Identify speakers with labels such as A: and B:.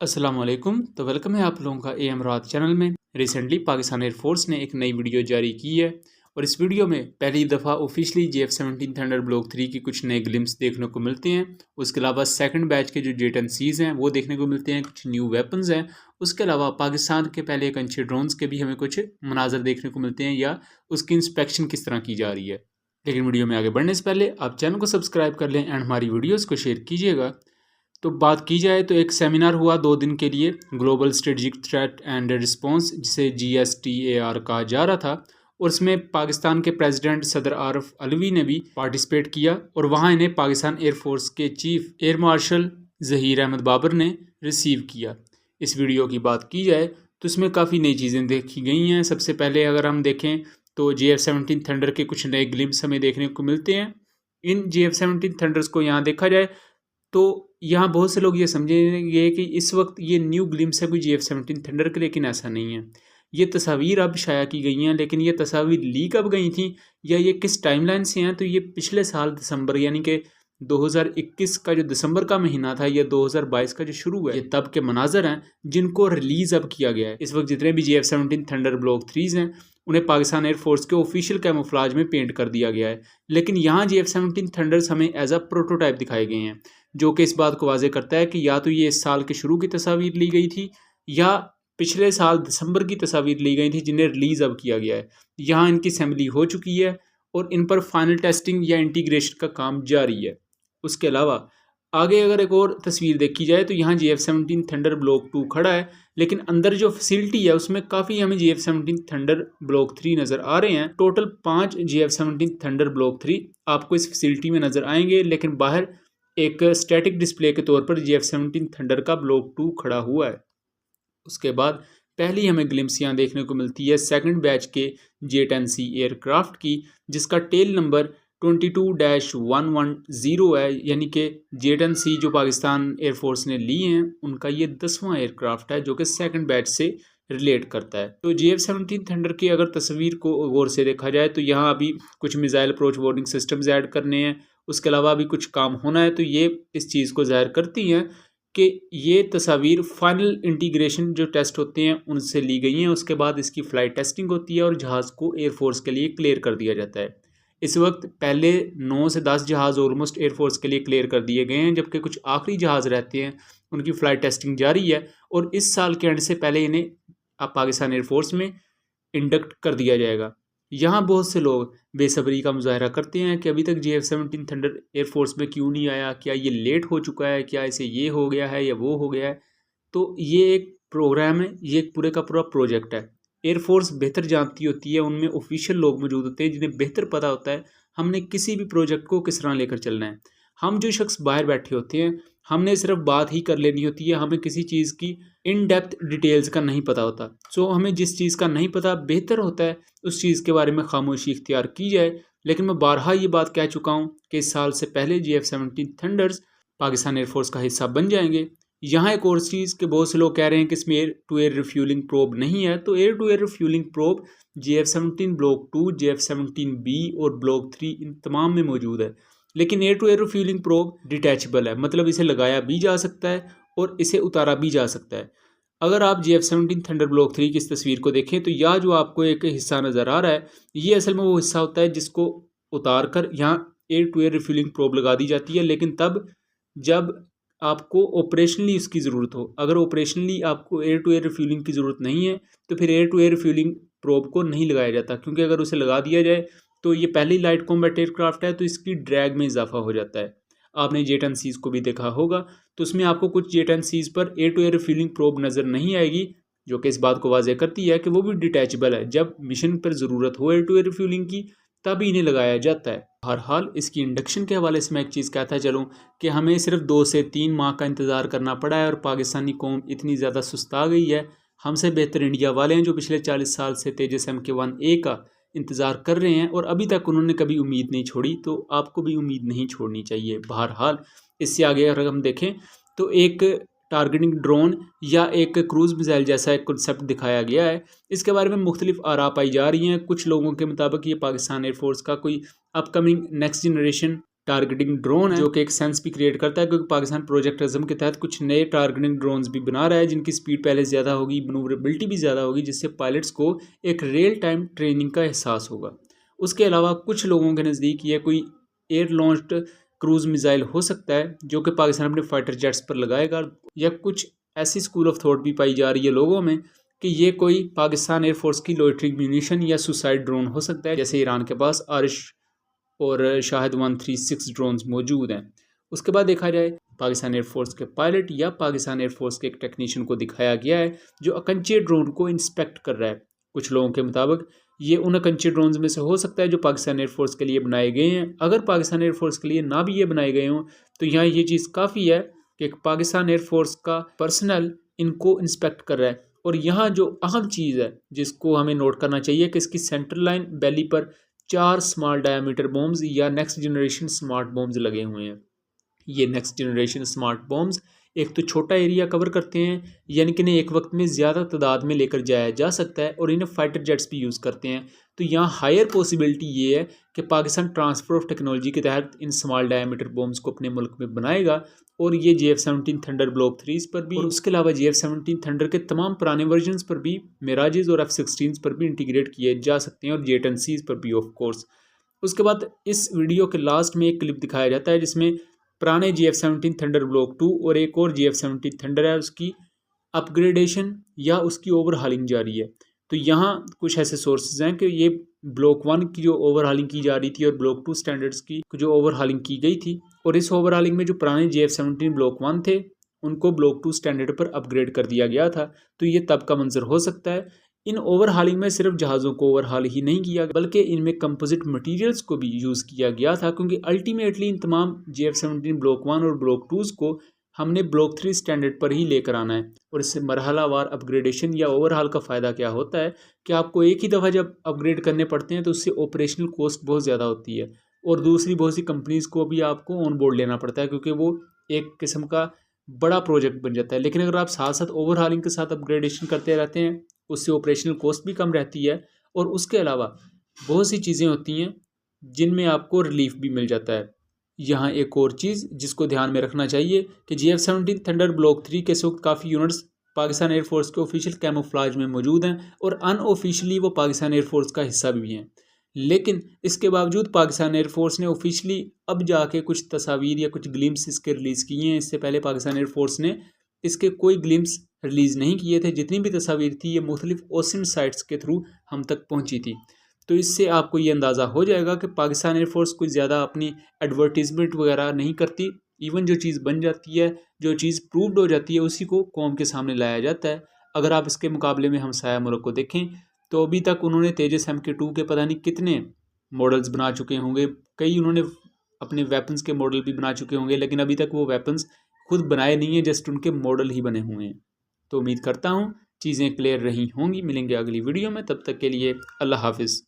A: अस्सलाम वालेकुम। तो वेलकम है आप लोगों का एम रात चैनल में। रिसेंटली पाकिस्तान एयरफोर्स ने एक नई वीडियो जारी की है और इस वीडियो में पहली दफ़ा ऑफिशियली JF-17 थंडर ब्लॉक 3 की कुछ नए ग्लिम्स देखने को मिलते हैं। उसके अलावा सेकंड बैच के जो J-10Cs हैं वो देखने को मिलते हैं, कुछ न्यू वेपन्स हैं। उसके अलावा पाकिस्तान के पहले एक अच्छे ड्रोन्स के भी हमें कुछ मनाजर देखने को मिलते हैं या उसकी इंस्पेक्शन किस तरह की जा रही है। लेकिन वीडियो में आगे बढ़ने से पहले आप चैनल को सब्सक्राइब कर लें एंड हमारी वीडियोज़ को शेयर कीजिएगा। तो बात की जाए तो एक सेमिनार हुआ 2 दिन के लिए, global strategic threat and response, जिसे GSTAR कहा जा रहा था, और इसमें पाकिस्तान के प्रेसिडेंट सदर आरफ अलवी ने भी पार्टिसिपेट किया और वहाँ इन्हें पाकिस्तान एयरफोर्स के chief air marshal Zaheer Ahmed Babar ने रिसीव किया। इस वीडियो की बात की जाए तो इसमें काफ़ी नई चीज़ें देखी गई हैं। सबसे पहले अगर हम देखें तो JF-17 थंडर के कुछ नए ग्लिम्स हमें देखने को मिलते हैं। इन JF-17 थंडर्स को यहाँ देखा जाए तो यहाँ बहुत से लोग ये समझेंगे कि इस वक्त ये न्यू ग्लिम्स है कोई JF-17 थंडर के, लेकिन ऐसा नहीं है। ये तस्वीर अब शाया की गई हैं, लेकिन ये तस्वीर लीक अब गई थी या ये किस टाइमलाइन से हैं, तो ये पिछले साल दिसंबर यानी कि 2021 का जो दिसंबर का महीना था या 2022 का जो शुरू हुआ है, ये तब के मनाजर हैं जिनको रिलीज अब किया गया है। इस वक्त जितने भी JF-17 थंडर ब्लॉक 3 हैं उन्हें पाकिस्तान एयरफोर्स के ऑफिशियल कैमोफ्लाज में पेंट कर दिया गया है, लेकिन यहाँ JF-17 थंडर्स हमें एज अ प्रोटोटाइप दिखाए गए हैं, जो कि इस बात को वाजे करता है कि या तो ये इस साल के शुरू की तस्वीर ली गई थी या पिछले साल दिसंबर की तस्वीर ली गई थी जिन्हें रिलीज अब किया गया है। यहाँ इनकी असेंबली हो चुकी है और इन पर फाइनल टेस्टिंग या इंटीग्रेशन का काम जारी है। उसके अलावा आगे अगर एक और तस्वीर देखी जाए तो यहाँ JF-17 थंडर ब्लॉक 2 खड़ा है, लेकिन अंदर जो फैसिलिटी है उसमें काफ़ी हमें JF-17 थंडर ब्लॉक 3 नज़र आ रहे हैं। टोटल 5 JF-17 थंडर ब्लॉक 3 आपको इस फैसिलिटी में नज़र आएंगे, लेकिन बाहर एक स्टैटिक डिस्प्ले के तौर पर JF-17 थंडर का ब्लॉक 2 खड़ा हुआ है। उसके बाद पहली हमें ग्लिम्स यहाँ देखने को मिलती है सेकंड बैच के J-10C एयरक्राफ्ट की, जिसका टेल नंबर 22-110 है, यानी कि J-10C जो पाकिस्तान एयरफोर्स ने ली हैं उनका ये 10वां एयरक्राफ्ट है जो कि सेकंड बैच से रिलेट करता है। तो JF-17 थंडर की अगर तस्वीर को गौर से देखा जाए तो यहाँ अभी कुछ missile approach warning systems add करने हैं, उसके अलावा अभी कुछ काम होना है, तो ये इस चीज़ को ज़ाहिर करती हैं कि ये तस्वीर फाइनल इंटीग्रेशन जो टेस्ट होते हैं उनसे ली गई हैं। उसके बाद इसकी फ़्लाइट टेस्टिंग होती है और जहाज़ को एयरफोर्स के लिए क्लियर कर दिया जाता है। इस वक्त पहले 9 से 10 जहाज़ ऑलमोस्ट एयरफोर्स के लिए क्लियर कर दिए गए हैं, जबकि कुछ आखिरी जहाज़ रहते हैं उनकी फ़्लाइट टेस्टिंग जारी है और इस साल के एंड से पहले इन्हें पाकिस्तान एयरफोर्स में इंडक्ट कर दिया जाएगा। यहाँ बहुत से लोग बेसब्री का मुजाहरा करते हैं कि अभी तक JF-17 थंडर एयरफोर्स में क्यों नहीं आया, क्या ये लेट हो चुका है, क्या इसे ये हो गया है या वो हो गया है। तो ये एक प्रोग्राम है, ये एक पूरे का पूरा प्रोजेक्ट है। एयरफोर्स बेहतर जानती होती है, उनमें ऑफिशियल लोग मौजूद होते हैं जिन्हें बेहतर पता होता है हमने किसी भी प्रोजेक्ट को किस तरह लेकर चलना है। हम जो शख्स बाहर बैठे होते हैं हमने सिर्फ बात ही कर लेनी होती है, हमें किसी चीज़ की इन डेप्थ डिटेल्स का नहीं पता होता। सो हमें जिस चीज़ का नहीं पता बेहतर होता है उस चीज़ के बारे में खामोशी इख्तियार की जाए। लेकिन मैं बारहा ये बात कह चुका हूँ कि इस साल से पहले JF-17 थंडर्स पाकिस्तान एयरफोर्स का हिस्सा बन जाएंगे। यहाँ एक और चीज़ के बहुत से लोग कह रहे हैं कि इसमें air to air refuelling probe नहीं है, तो air to air refuelling probe JF-17 block 2, JF-17B और ब्लॉक 3 इन तमाम में मौजूद है। लेकिन air to air refuelling probe detachable है, मतलब इसे लगाया भी जा सकता है और इसे उतारा भी जा सकता है। अगर आप JF-17 थंडर ब्लॉक 3 की इस तस्वीर को देखें तो यह जो आपको एक हिस्सा नज़र आ रहा है ये असल में वो हिस्सा होता है जिसको उतार कर यहाँ air to air refuelling probe लगा दी जाती है, लेकिन तब जब आपको ऑपरेशनली उसकी ज़रूरत हो। अगर ऑपरेशनली आपको एयर टू एयर रिफ्यूलिंग की ज़रूरत नहीं है तो फिर air to air refuelling probe को नहीं लगाया जाता, क्योंकि अगर उसे लगा दिया जाए तो ये पहली लाइट कॉम्बैट एयरक्राफ्ट है तो इसकी ड्रैग में इजाफा हो जाता है। आपने J-10Cs को भी देखा होगा तो उसमें आपको कुछ J-10Cs पर air to air refuelling probe नज़र नहीं आएगी, जो कि इस बात को वाज़ेह करती है कि वो भी डिटैचेबल है। जब मिशन पर ज़रूरत हो एयर टू एयर रिफ्यूलिंग की तभी इन्हें लगाया जाता है। हर इसकी इंडक्शन के हवाले से मैं एक चीज़ कहता चलूँ कि हमें सिर्फ 2 से 3 माह का इंतज़ार करना पड़ा है और पाकिस्तानी कौम इतनी ज़्यादा सुस्ता गई है। हमसे बेहतर इंडिया वाले हैं जो पिछले 40 साल से तेजस MK-1A का इंतज़ार कर रहे हैं और अभी तक उन्होंने कभी उम्मीद नहीं छोड़ी, तो आपको भी उम्मीद नहीं छोड़नी चाहिए। बहरहाल इससे आगे अगर हम देखें तो एक टारगेटिंग ड्रोन या एक क्रूज़ मिसाइल जैसा एक कंसेप्ट दिखाया गया है। इसके बारे में मुख्तलिफ आरा पाई जा रही हैं। कुछ लोगों के मुताबिक ये पाकिस्तान एयरफोर्स का कोई upcoming next generation targeting drone है जो कि एक सेंस भी क्रिएट करता है, क्योंकि पाकिस्तान प्रोजेक्ट अज़म के तहत कुछ नए टारगेटिंग ड्रोन्स भी बना रहा है जिनकी स्पीड पहले से ज़्यादा होगी, मनूवरेबिलिटी भी ज़्यादा होगी, जिससे पायलट्स को एक रियल टाइम ट्रेनिंग का एहसास होगा। उसके अलावा कुछ लोगों के नज़दीक यह कोई एयर लॉन्च्ड क्रूज़ मिसाइल हो सकता है जो कि पाकिस्तान अपने फाइटर जेट्स पर लगाएगा, या कुछ ऐसी स्कूल ऑफ थॉट भी पाई जा रही है लोगों में कि ये कोई पाकिस्तान एयरफोर्स की लोइटरिंग म्यूनिशन या सुसाइड ड्रोन हो सकता है, जैसे ईरान के पास आरिश और शाहिद 136 ड्रोन्स मौजूद हैं। उसके बाद देखा जाए पाकिस्तान एयरफोर्स के पायलट या पाकिस्तान एयरफोर्स के एक टेक्नीशियन को दिखाया गया है जो अकंचे ड्रोन को इंस्पेक्ट कर रहा है। कुछ लोगों के मुताबिक ये उन अकंचे ड्रोन्स में से हो सकता है जो पाकिस्तान एयरफोर्स के लिए बनाए गए हैं। अगर पाकिस्तान एयरफोर्स के लिए ना भी ये बनाए गए हों तो यहाँ ये चीज़ काफ़ी है कि पाकिस्तान एयरफोर्स का पर्सनल इनको इंस्पेक्ट कर रहा है। और यहाँ जो अहम चीज़ है जिसको हमें नोट करना चाहिए कि इसकी सेंट्रल लाइन बेली पर 4 स्मॉल डायामीटर बॉम्ब्स या नेक्स्ट जनरेशन स्मार्ट बॉम्ब्स लगे हुए हैं। ये नेक्स्ट जनरेशन स्मार्ट बॉम्ब्स एक तो छोटा एरिया कवर करते हैं, यानी कि इन्हें एक वक्त में ज़्यादा तादाद में लेकर जाया जा सकता है, और इन्हें फाइटर जेट्स भी यूज़ करते हैं। तो यहाँ हायर पॉसिबिलिटी ये है कि पाकिस्तान ट्रांसफ़र ऑफ टेक्नोलॉजी के तहत इन स्मॉल डायामीटर बॉम्ब्स को अपने मुल्क में बनाएगा, और ये JF-17 थंडर ब्लॉक 3 पर भी, और उसके अलावा JF-17 थंडर के तमाम पुराने वर्जन्स पर भी, मिराजेस और F-16 पर भी इंटीग्रेट किए जा सकते हैं, और J-10Cs पर भी ऑफ कोर्स। उसके बाद इस वीडियो के लास्ट में एक क्लिप दिखाया जाता है जिसमें पुराने JF-17 थंडर ब्लॉक 2 और एक और JF-17 थंडर है उसकी अपग्रेडेशन या उसकी ओवरहालिंग जारी है। तो यहाँ कुछ ऐसे सोर्सेज हैं कि ये ब्लॉक 1 की जो ओवरहालिंग की जा रही थी और ब्लॉक 2 स्टैंडर्ड्स की जो ओवरहालिंग की गई थी, और इस ओवरहालिंग में जो पुराने JF-17 ब्लॉक 1 थे उनको ब्लॉक 2 स्टैंडर्ड पर अपग्रेड कर दिया गया था। तो ये तब का मंजर हो सकता है। इन ओवरहालिंग में सिर्फ जहाज़ों को ओवरहाल ही नहीं किया बल्कि इनमें कंपोजिट मटेरियल्स को भी यूज़ किया गया था, क्योंकि अल्टीमेटली इन तमाम JF-17 ब्लॉक 1 और ब्लॉक 2 को हमने ब्लॉक 3 स्टैंडर्ड पर ही लेकर आना है। और इससे मरहलावार अपग्रेडेशन या ओवरहाल का फ़ायदा क्या होता है कि आपको एक ही दफ़ा जब अपग्रेड करने पड़ते हैं तो उससे ऑपरेशनल कॉस्ट बहुत ज़्यादा होती है, और दूसरी बहुत सी कंपनीज़ को भी आपको ऑन बोर्ड लेना पड़ता है क्योंकि वो एक किस्म का बड़ा प्रोजेक्ट बन जाता है। लेकिन अगर आप साथ साथ ओवरहालिंग के साथ अपग्रेडेशन करते रहते हैं उससे ऑपरेशनल कॉस्ट भी कम रहती है, और उसके अलावा बहुत सी चीज़ें होती हैं जिनमें आपको रिलीफ भी मिल जाता है। यहाँ एक और चीज़ जिसको ध्यान में रखना चाहिए कि JF-17 थंडर ब्लॉक 3 के वक्त काफ़ी यूनिट्स पाकिस्तान एयरफोर्स के ऑफिशियल कैमोफ्लाज में मौजूद हैं और अनऑफिशियली वो पाकिस्तान एयरफोर्स का हिस्सा भी हैं। लेकिन इसके बावजूद पाकिस्तान एयरफोर्स ने ऑफिशियली अब जाके कुछ तस्वीर या कुछ ग्लिम्स इसके रिलीज़ किए हैं। इससे पहले पाकिस्तान एयरफोर्स ने इसके कोई ग्लिम्स रिलीज़ नहीं किए थे। जितनी भी तस्वीर थी ये मुख्तलिफ ओसिन साइट्स के थ्रू हम तक पहुँची थी। तो इससे आपको ये अंदाज़ा हो जाएगा कि पाकिस्तान एयरफोर्स कोई ज़्यादा अपनी एडवर्टीज़मेंट वगैरह नहीं करती। इवन जो चीज़ बन जाती है, जो चीज़ प्रूव्ड हो जाती है, उसी को कौम के सामने लाया जाता है। अगर आप इसके मुकाबले में हमसाया मुल्क को देखें तो अभी तक उन्होंने तेजस MK2 के पता नहीं कितने मॉडल्स बना चुके होंगे, कई उन्होंने अपने वेपन्स के मॉडल भी बना चुके होंगे, लेकिन अभी तक वो वेपन्स खुद बनाए नहीं हैं, जस्ट उनके मॉडल ही बने हुए हैं। तो उम्मीद करता हूँ चीज़ें क्लियर रही होंगी। मिलेंगे अगली वीडियो में, तब तक के लिए अल्लाह हाफिज़।